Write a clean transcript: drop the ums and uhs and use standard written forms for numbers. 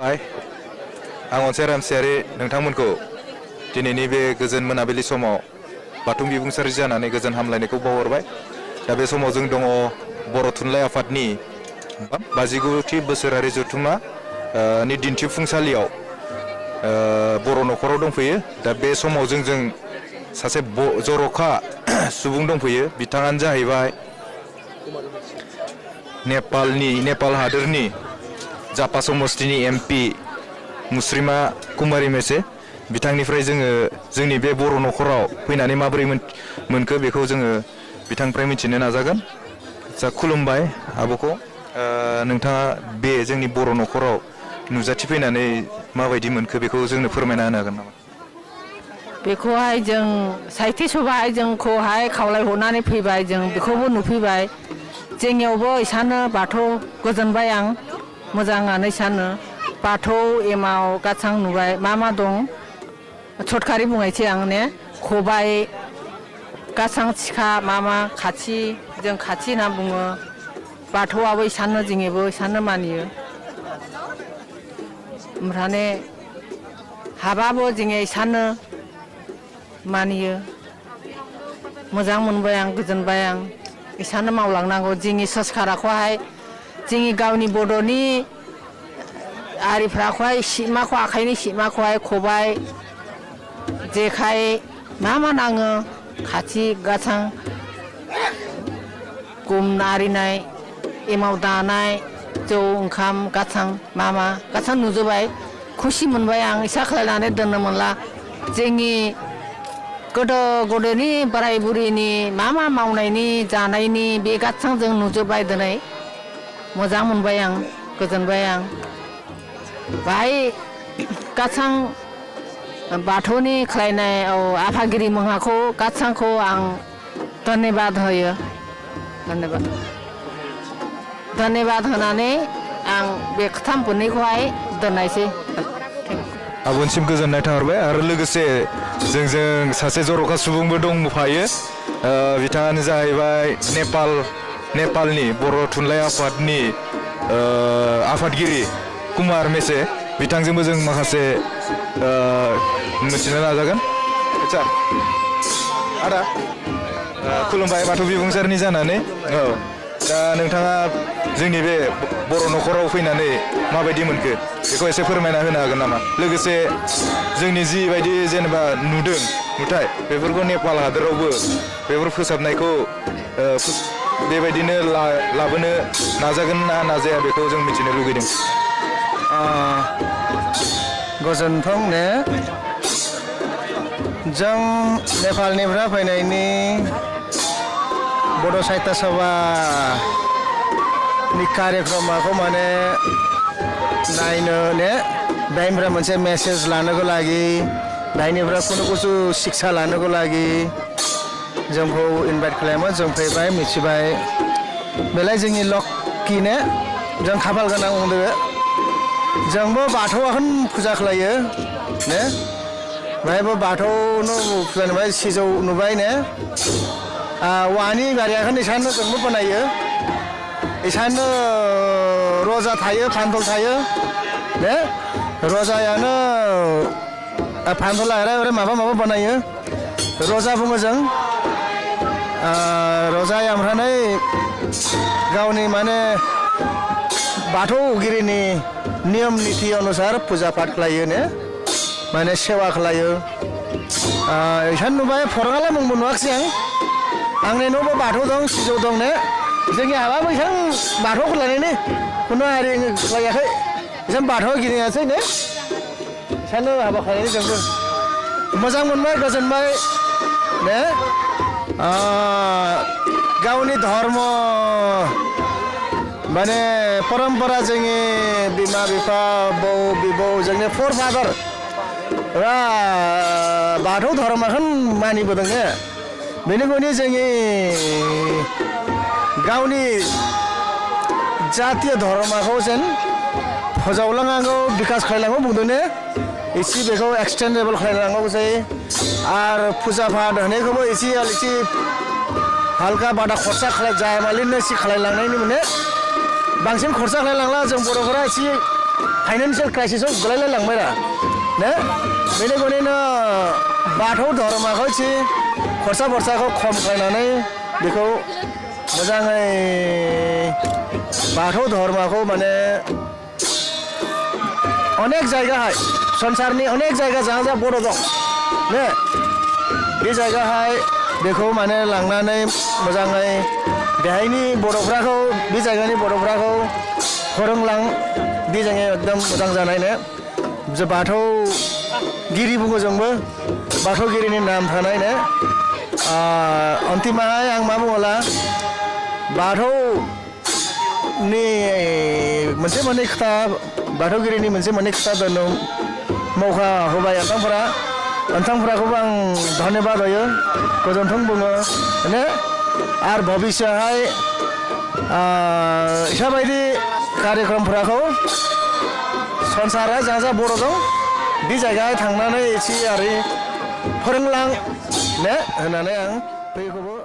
आं अनसाय रामसियारि नोंथांमोनखौ दिनैनि बे गोजोन मोनाबिलि समाव बाथौ बिबुंसारि जानानै गोजोन हामलायनायखौ बावहरबाय। दा बे समाव जों दङ बर' थुनलाइ आफादनि 59थि बोसोरारि जथुम्मा नि दिन्थिफुंसालियाव बर' न'खराव दंफैयो। दा बे समाव जों सासे जर'खा सुबुं दंफैयो। बिथाङानो जाहैबाय नेपाल हादोरनि जापा समस्तिनि MP मुस्रिमा कुमारी मेसे बिथांनिफ्राय जोङो जोंनि बे बर' न'खराव फैनानै माबोरै मोनखो बेखौ जोङो बिथांनिफ्राय मिथिनो नाजागोन। जा खुलुमबाय आब'खौ, नोंथाङा बे जोंनि बर' न'खराव नुजाथि फैनानै माबायदि मोनखो बेखौ जोंनो फोरमायना होनो हागोन नामा? बेखौहाय जों साहित्य सभाहाय जोंखौहाय खावलायहरनानै फैबाय, जों बेखौबो नुफैबाय। जोंनियावबो इसानो बाथौ गोजोनबाय आं, मोजाङानो इसानो बाथौ एमाव गाथां नुबाय मा दं सटकारि बुंनायसै आं ने खबाइ गासां थिखा मा खाथि जों खाथि होनना बुङो। बाथौआबो इसानो जोंनिबो इसानो मानियो। ओमफ्राय हाबाबो जोंनि इसानो मानियो। मोजां मोनबाय आं, गोजोनबाय आं। इसानो मावलांनांगौ जोंनि संस्काराखौहाय, जोंनि गावनि बर'नि आरिफ्राखौहाय सिमाखौ आखाइनि सिमाखौहाय खबाइ जेखाइ मा नाङो खाथि गासां गुम आरिनाय एमाव दानाय जौ ओंखाम गाथां मा गाथां नुजोबबाय। खुसि मोनबाय आं इसा खालायनानै दोननो मोनला। जोंनि गोदोनि बोराय बुरिनि मा मावनायनि जानायनि बे गाथां जों नुजोबबाय दिनै। मोजां मोनबाय आं, गोजोनबाय आं। बाहाय गाथां बाथौनि खालायनाय आफागिरि मोनहाखौ गाथांखौ आं धन्यबाद होयो। धन्यबाद होनानै आं बे खोथा मोननैखौहाय दोननायसै। आब'निसिम गोजोननाय थाहरबाय। आरो लोगोसे जोंजों सासे जर'खा सुबुंबो दंफायो। बिथाङानो जाहैबाय नेपालनि बर' थुनलाइ आफादनि आफादगिरि कुमार मेसे। बिथांजोंबो जों माखासे मिथिनो नाजागोन। आदसा आदा खुलुमबाय बाथौ बिबुंसारनि जानानै। दा नोंथाङा जोंनि बे बर' न'खराव फैनानै माबायदि मोनखो बेखौ एसे फोरमायना होनो हागोन नामा? लोगोसे जोंनि जिबायदि जेनेबा नुथाय बेफोरखौ नेपाल हादोरावबो बेफोर फोसाबनायखौ बेबायदिनो लाबोनो नाजागोन ना नाजाया बेखौ जों मिथिनो लुगैदों। गोजोन्थों ने जों नेपालनिफ्राय फैनायनि बड' साहित्य सभानि कार्यक्रमखौ माने नायनो ने बेनिफ्राय मोनसे मेसेज लानोको लागि बेनिफ्राय कुनु कुछु शिक्षा लानोको लागि जोंखौ इनभाइट खालामो। जों फैबाय मिथिबाय बेलाय जोंनि लक्की ने जों खाफाल गोनां बुंदो। जोंबो बाथौआखौनो फुजा खालायो ने बेहायबो बाथौनो फुजा नुबाय, सिजौ नुबाय ने औवानि गारियाखौनो इसानो जोंबो बानायो। इसानो रजा थायो, फान्थल थायो ने रजायानो फान्थल आरो माबा बानायो रजा बुङो जों। रजाया ओमफ्राय गावनि माने बाथौगिरिनि नियम निथि अनुसार फुजा पाठ खालायो ने माने सेवा खालायो। इसान नुबाय फरगाला मुंबो नुवाखिसै आं। आंनि न'बो बाथौ दं, सिजौ दं ने जोंनि हाबाबो इसान बाथौ खालायनायनि खुनु हारि खालायाखै। इसान बाथौ गिदिङासै ने इसानो हाबा खालायनाय जोंबो मोजां मोनबाय, गोजोनबाय ने गावनि धर्म माने परम्परा जोंनि बिमा बिफा बौ बिबौ जोंनि फर फादर बाथौ धर्मखौनो मानिबोदों ने बेनिखायनो जोंनि गावनि जातीय धर्मखौ जेन फोजावलांनांगौ, बिकास खालामनांगौ बुंदों ने एसे बेखौ एक्सटेन्डेबल खालामनांगौ जायो। आरो फुजा फाथ होनायखौबो एसे हालका बादा खरसा खालाय जायामालिनो एसे खालायलांनायनि माने बांसिन खरसा खालायलांला। जों बर'फोरा एसे फाइनान्सियेल क्राइसिसाव गोलैलांबाय रा ने बेनिखायनो बाथौ धर्मखौ एसे खरसा बरसाखौ खम खालामनानै बेखौ मोजाङै बाथौ धर्मखौ माने अनेक जायगाहाय संसारनि अनेक जायगा जहाँ जहाँ बर' दं ने बे जायगाहाय बेखौ माने लांनानै मोजाङै बेहायनि बर'फ्राखौ बे जायगानि बर'फ्राखौ फोरोंलां बे जायगाया एकदम मोजां जानायनो जे बाथौगिरि बुङो जोंबो बाथौगिरिनि नाम थानायनो अन्तिमाहाय आं मा बुङोला बाथौनि मोनसे मोननै खोथा बाथौगिरिनि मोनसे मोननै खोथा दोनो मौका होबाय नोंथांफोराखौबो आं धन्यबाद होयो गोजोन्थों बुङो माने आरो भबिष्यहाय इसाबायदि कार्यक्रमफोरखौ संसारा जहाँ जहाँ बर' दं बे जायगायाव थांनानै एसे आरो फोरोंलां ने होननानै आं बेखौबो